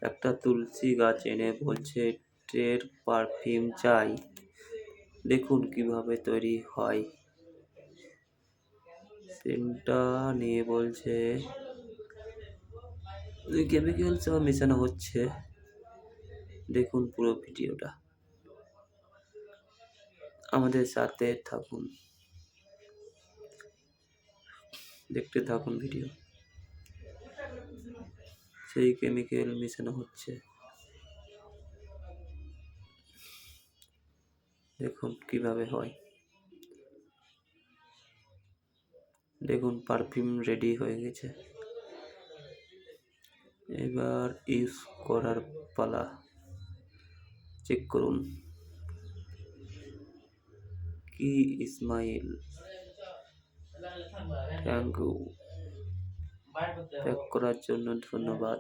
একটা তুলসী গাছ এনে বলছে এর পারফিউম চাই। দেখুন কিভাবে তৈরি হয়। সেন্টটা নিয়ে বলছে কেমিক্যাল সহ মেশানো হচ্ছে। দেখুন পুরো ভিডিওটা, আমাদের সাথে থাকুন, দেখতে থাকুন ভিডিও। সেই কেমিক্যাল মেশানো হচ্ছে, দেখুন কিভাবে হয়। দেখুন পারফিউম রেডি হয়ে গেছে, এবার ইউজ করার পালা। চেক করুন। কি ইসমাইল, থ্যাংক ইউ। প্যাক করার জন্য ধন্যবাদ।